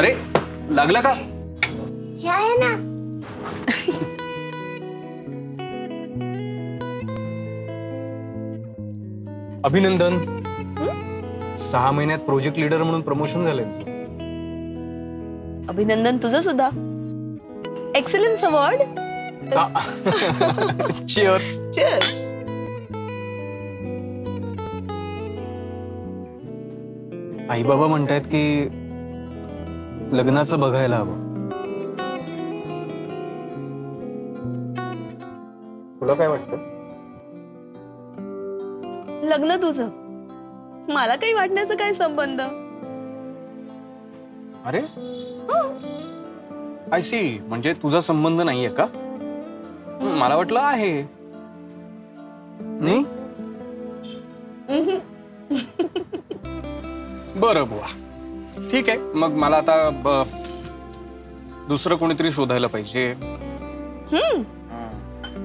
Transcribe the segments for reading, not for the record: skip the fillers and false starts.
अरे लागलं का? हे आहे ना. अभिनंदन. 6 महिन्यात प्रोजेक्ट लीडर म्हणून प्रमोशन झाले. अभिनंदन तुझं सुद्धा. Excellence award. चीयर्स. चीयर्स. आई बाबा म्हणतायत की लग्नाचं बघायला हवं. तुला काय वाटतं? लग्न तुझं, मला काही वाटण्याचा काय संबंध? अरे आय सी. म्हणजे तुझा संबंध नाहीये का? मला वाटलं आहे. नाही. बरं बुवा, ठीक आहे. मग मला आता दुसरं कोणीतरी शोधायला पाहिजे.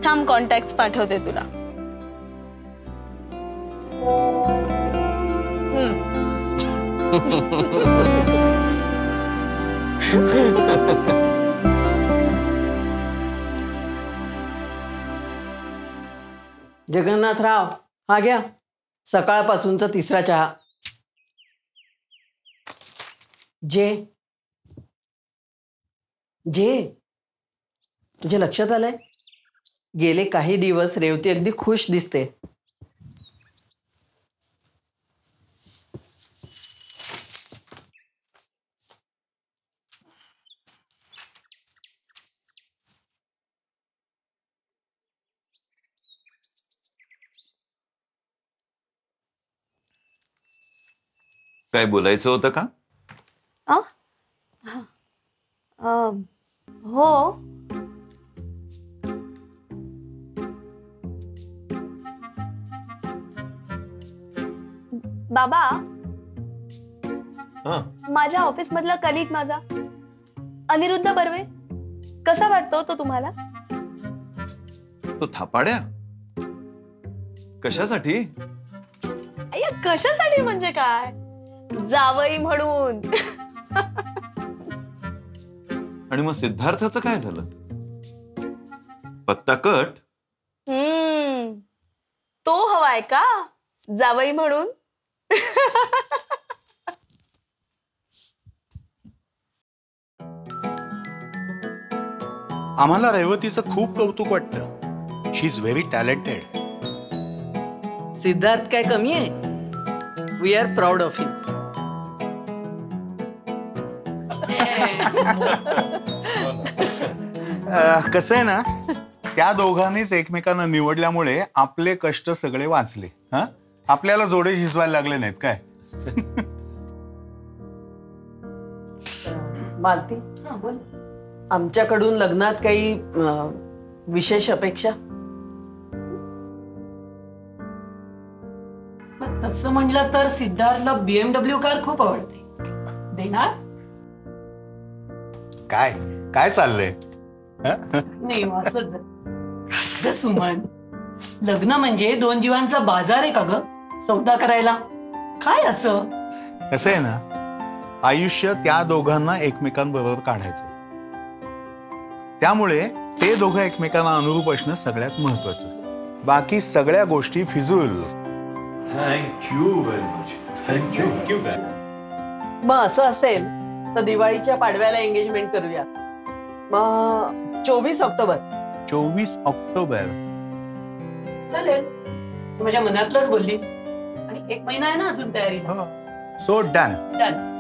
थांब, कॉन्टॅक्ट्स पाठवते तुला. जगन्नाथराव, हा घ्या सकाळपासूनचा तिसरा चहा. जे तुझ्या लक्षात आलंय, गेले काही दिवस रेवती अगदी खुश दिसते. काय बोलायचं होतं का? हो. बाबा, माझ्या ऑफिस मधला कलीग माझा अनिरुद्ध बर्वे कसा वाटतो तो तुम्हाला? तो थापाड्या कशासाठी? कशासाठी म्हणजे काय? जावई म्हणून. आणि मग सिद्धार्थाचं काय झालं? पत्ता कट. तो हवाय का जावई म्हणून? आम्हाला रेवतीचं खूप कौतुक वाटतं. शी इज व्हेरी टॅलेंटेड. सिद्धार्थ काय कमी आहे? वी आर प्राऊड ऑफ हिम. कसं आहे ना, त्या दोघांनीच एकमेकांना निवडल्यामुळे आपले कष्ट सगळे वाचले. आपल्याला जोडे शिजवायला लागले नाहीत काय? मालती, बोल. आमच्याकडून लग्नात काही विशेष अपेक्षा? तसं म्हटलं तर सिद्धार्थला BMW कार खूप आवडते. देणार? काय काय चाललंय? नाही असंच. सुमन, लग्न म्हणजे 2 जीवांचा बाजार आहे का ग? सौदा करायला काय असं? कसं आहे ना, आयुष्य त्या दोघांना एकमेकांबरोबर काढायचं. त्यामुळे ते दोघं एकमेकांना अनुरूप असणं सगळ्यात महत्वाचं. बाकी सगळ्या गोष्टी फिजूल. Thank you very much. थँक्यू. मग असं असेल तर दिवाळीच्या पाडव्याला एंगेजमेंट करूया. मग 24 ऑक्टोबर. 24 ऑक्टोबर चालेल. माझ्या मनातलंच बोललीस. आणि 1 महिना आहे ना अजून तयारीला. So done. डन.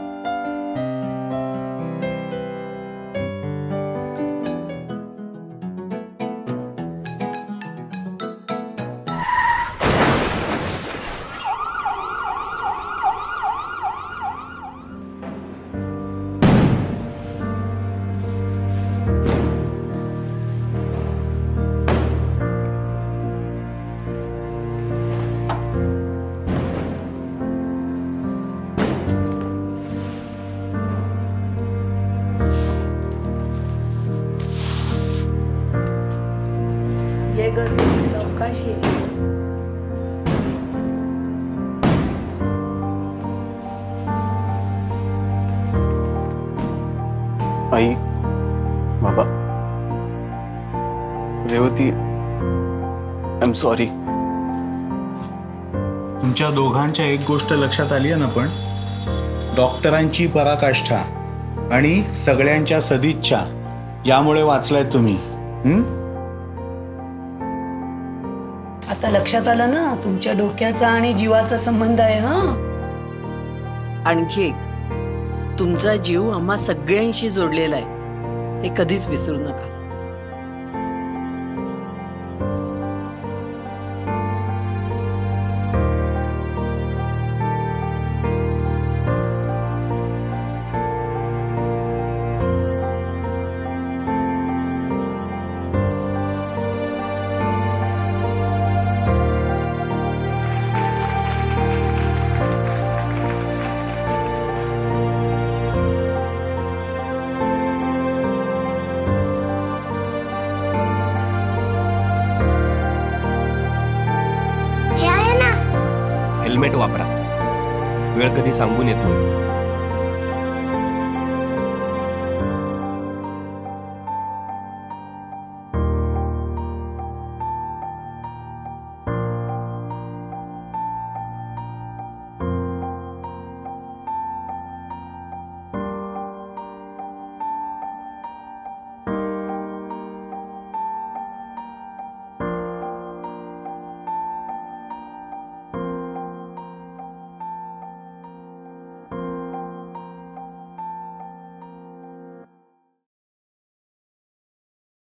सावकाशी. सॉरी. तुमच्या दोघांच्या एक गोष्ट लक्षात आली आहे ना, पण डॉक्टरांची पराकाष्ठा आणि सगळ्यांच्या सदिच्छा यामुळे वाचलाय तुम्ही. आता लक्षात आलं ना तुमच्या डोक्याचा आणि जीवाचा संबंध आहे. हा, आणखी एक, तुमचा जीव आम्हा सगळ्यांशी जोडलेला आहे, हे कधीच विसरू नका. हे आहे ना. हेल्मेट वापरा. वेळ कधी सांगून येत नाही.